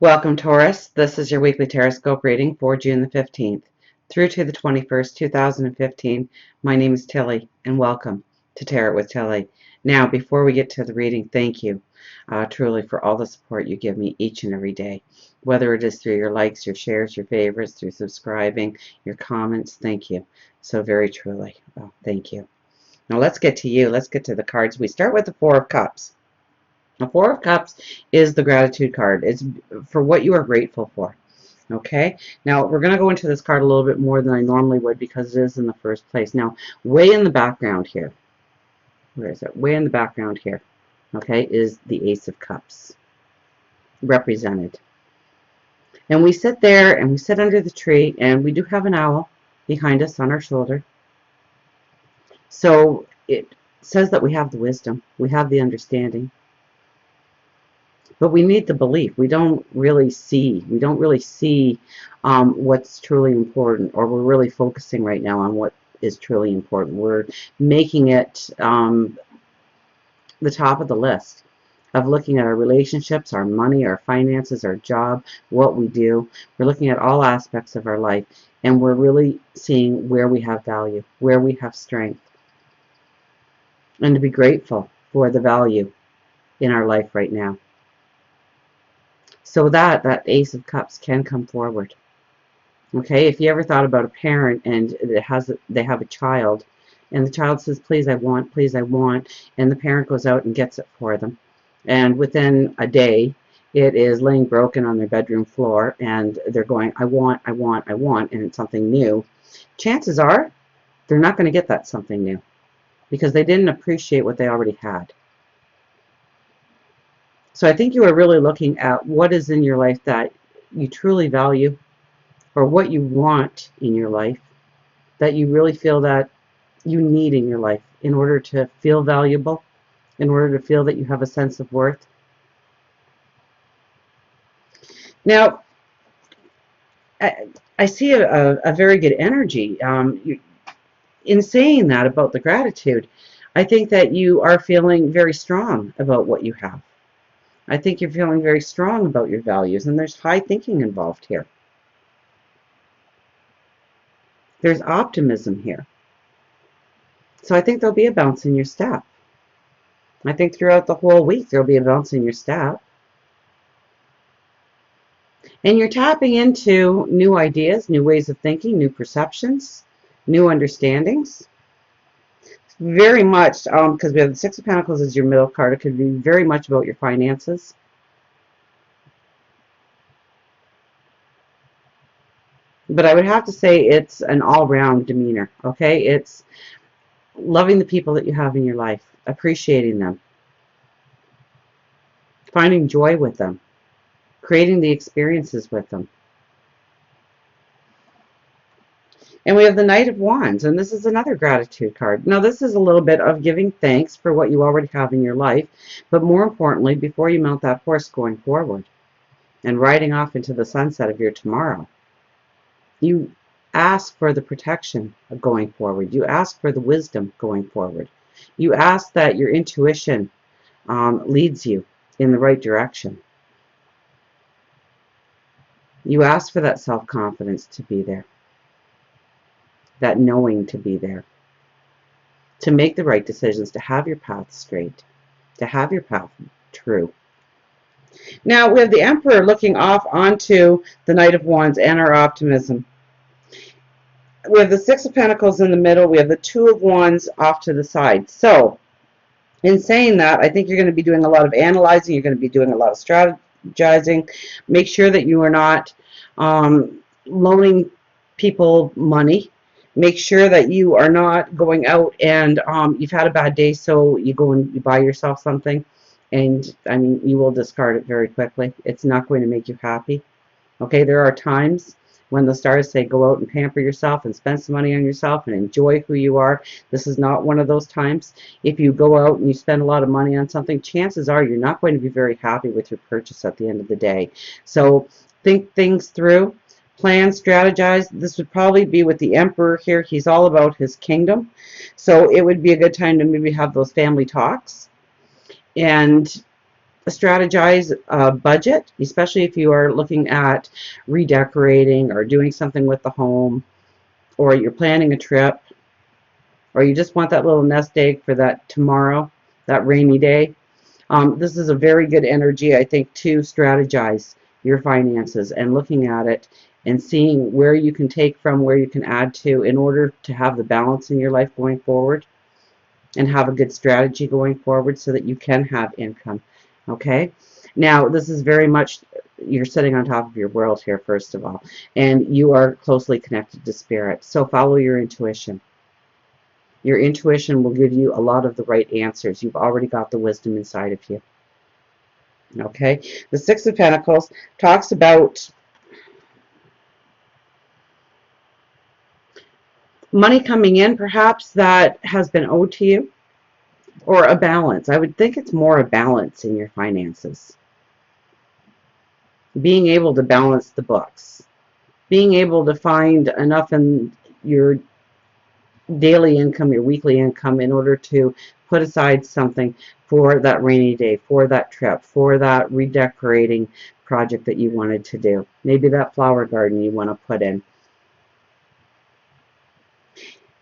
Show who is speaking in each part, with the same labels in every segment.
Speaker 1: Welcome, Taurus. This is your weekly Taroscope reading for June the 15th through to the 21st, 2015. My name is Tilly, and welcome to Tarot with Tilly. Now, before we get to the reading, thank you truly for all the support you give me each and every day, whether it is through your likes, your shares, your favorites, through subscribing, your comments. Thank you so very truly. Oh, thank you. Now, let's get to you. Let's get to the cards. We start with the Four of Cups. The Four of Cups is the gratitude card. It's for what you are grateful for. Okay, now we're going to go into this card a little bit more than I normally would because it is in the first place. Now, way in the background here, where is it? Way in the background here, okay, is the Ace of Cups represented. And we sit there and we sit under the tree and we do have an owl behind us on our shoulder. So it says that we have the wisdom, we have the understanding. But we need the belief. We don't really see what's truly important, or we're really focusing right now on what is truly important. We're making it the top of the list of looking at our relationships, our money, our finances, our job, what we do. We're looking at all aspects of our life, and we're really seeing where we have value, where we have strength, and to be grateful for the value in our life right now. So that Ace of Cups can come forward. Okay, if you ever thought about a parent and they have a child, and the child says, please I want, and the parent goes out and gets it for them, and within a day it is laying broken on their bedroom floor, and they're going, I want, and it's something new. Chances are they're not going to get that something new because they didn't appreciate what they already had. So I think you are really looking at what is in your life that you truly value, or what you want in your life that you really feel that you need in your life in order to feel valuable, in order to feel that you have a sense of worth. Now, I see a very good energy. In saying that about the gratitude, I think that you are feeling very strong about what you have. I think you're feeling very strong about your values, and there's high thinking involved here. There's optimism here. So I think there'll be a bounce in your step. I think throughout the whole week there'll be a bounce in your step. And you're tapping into new ideas, new ways of thinking, new perceptions, new understandings. Very much, because we have the Six of Pentacles as your middle card, it could be very much about your finances. But I would have to say it's an all-round demeanor, okay? It's loving the people that you have in your life, appreciating them, finding joy with them, creating the experiences with them. And we have the Knight of Wands, and this is another gratitude card. Now, this is a little bit of giving thanks for what you already have in your life, but more importantly, before you mount that horse going forward and riding off into the sunset of your tomorrow, you ask for the protection of going forward. You ask for the wisdom going forward. You ask that your intuition leads you in the right direction. You ask for that self-confidence to be there, that knowing to be there, to make the right decisions, to have your path straight, to have your path true. Now, we have the Emperor looking off onto the Knight of Wands and our optimism. We have the Six of Pentacles in the middle. We have the Two of Wands off to the side. So, in saying that, I think you're going to be doing a lot of analyzing. You're going to be doing a lot of strategizing. Make sure that you are not loaning people money. Make sure that you are not going out and you've had a bad day, so you go and you buy yourself something, and I mean, you will discard it very quickly. It's not going to make you happy. Okay, there are times when the stars say go out and pamper yourself and spend some money on yourself and enjoy who you are. This is not one of those times. If you go out and you spend a lot of money on something, chances are you're not going to be very happy with your purchase at the end of the day. So think things through. Plan, strategize. This would probably be with the Emperor here. He's all about his kingdom. So it would be a good time to maybe have those family talks and strategize a budget, especially if you are looking at redecorating or doing something with the home, or you're planning a trip, or you just want that little nest egg for that tomorrow, that rainy day. This is a very good energy, I think, to strategize your finances and looking at it and seeing where you can take from, where you can add to, in order to have the balance in your life going forward and have a good strategy going forward so that you can have income. Okay? Now, this is very much, you're sitting on top of your world here, first of all, and you are closely connected to spirit. So follow your intuition. Your intuition will give you a lot of the right answers. You've already got the wisdom inside of you. Okay? The Six of Pentacles talks about money coming in, perhaps, that has been owed to you, or a balance. I would think it's more a balance in your finances. Being able to balance the books. Being able to find enough in your daily income, your weekly income, in order to put aside something for that rainy day, for that trip, for that redecorating project that you wanted to do. Maybe that flower garden you want to put in.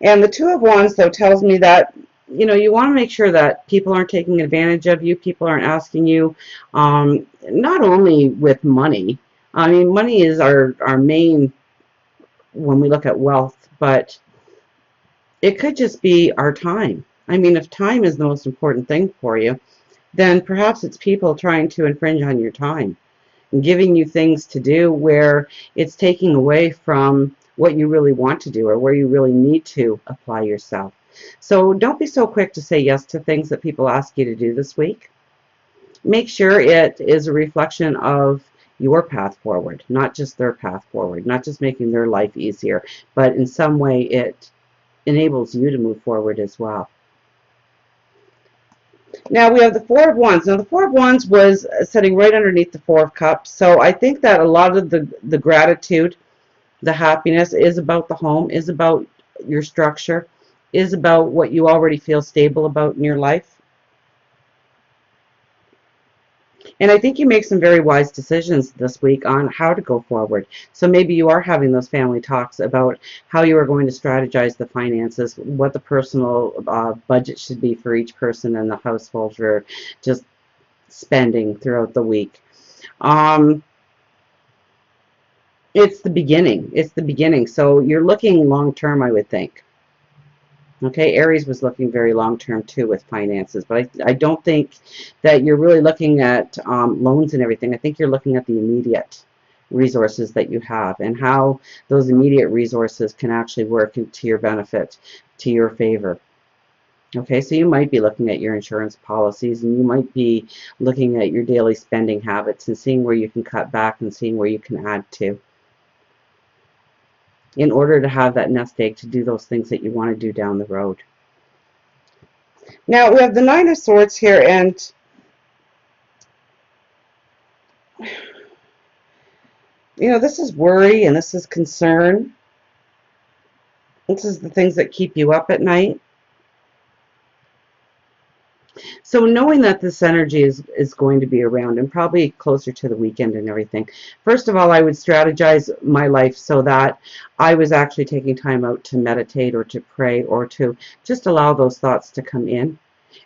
Speaker 1: And the Two of Wands, though, tells me that, you know, you want to make sure that people aren't taking advantage of you. People aren't asking you, not only with money. I mean, money is our main, when we look at wealth, but it could just be our time. I mean, if time is the most important thing for you, then perhaps it's people trying to infringe on your time and giving you things to do where it's taking away from what you really want to do or where you really need to apply yourself. So don't be so quick to say yes to things that people ask you to do this week. Make sure it is a reflection of your path forward, not just their path forward, not just making their life easier, but in some way it enables you to move forward as well. Now we have the Four of Wands. Now the Four of Wands was sitting right underneath the Four of Cups. So I think that a lot of the gratitude, the happiness is about the home, is about your structure, is about what you already feel stable about in your life. And I think you make some very wise decisions this week on how to go forward. So maybe you are having those family talks about how you are going to strategize the finances, what the personal budget should be for each person in the household for just spending throughout the week. It's the beginning. It's the beginning. So you're looking long term, I would think. Okay, Aries was looking very long-term too with finances, but I don't think that you're really looking at loans and everything. I think you're looking at the immediate resources that you have and how those immediate resources can actually work to your benefit, to your favor. Okay, so you might be looking at your insurance policies, and you might be looking at your daily spending habits and seeing where you can cut back and seeing where you can add to, in order to have that nest egg to do those things that you want to do down the road. Now we have the Nine of Swords here, and you know, this is worry and this is concern. This is the things that keep you up at night. So knowing that this energy is going to be around and probably closer to the weekend and everything, first of all, I would strategize my life so that I was actually taking time out to meditate or to pray or to just allow those thoughts to come in.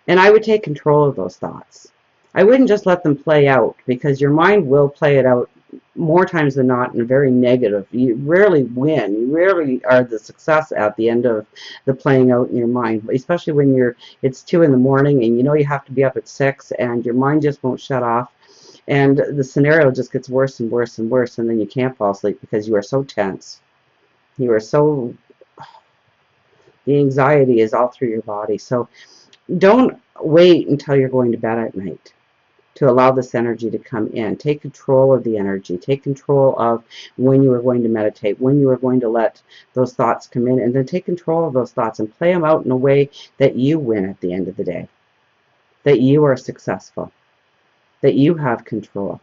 Speaker 1: And I would take control of those thoughts. I wouldn't just let them play out, because your mind will play it out more times than not in a very negative. You rarely win. You rarely are the success at the end of the playing out in your mind, especially when it's 2 in the morning and you know you have to be up at 6 and your mind just won't shut off. And the scenario just gets worse and worse and worse, and then you can't fall asleep because you are so tense. You are so, the anxiety is all through your body. So don't wait until you're going to bed at night to allow this energy to come in. Take control of the energy. Take control of when you are going to meditate, when you are going to let those thoughts come in, and then take control of those thoughts and play them out in a way that you win at the end of the day, that you are successful, that you have control.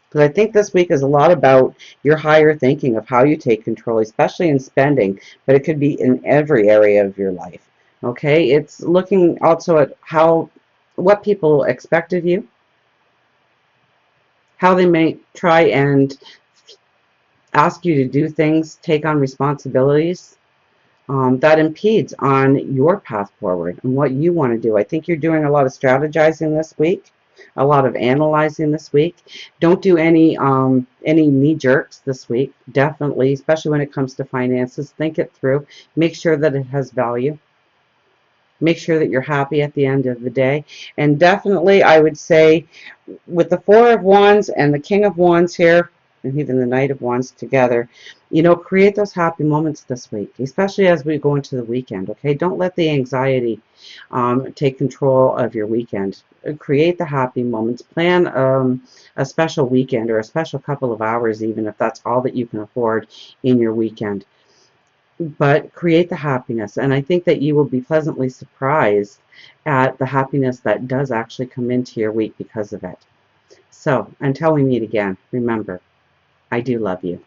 Speaker 1: Because I think this week is a lot about your higher thinking of how you take control, especially in spending, but it could be in every area of your life. Okay, it's looking also at how what people expect of you, how they may try and ask you to do things, take on responsibilities, that impedes on your path forward and what you want to do. I think you're doing a lot of strategizing this week, a lot of analyzing this week. Don't do any knee jerks this week. Definitely, especially when it comes to finances, think it through. Make sure that it has value. Make sure that you're happy at the end of the day. And definitely, I would say, with the Four of Wands and the King of Wands here, and even the Knight of Wands together, create those happy moments this week, especially as we go into the weekend, okay? Don't let the anxiety take control of your weekend. Create the happy moments. Plan a special weekend or a special couple of hours, even if that's all that you can afford in your weekend. But create the happiness, and I think that you will be pleasantly surprised at the happiness that does actually come into your week because of it. So until we meet again, remember, I do love you.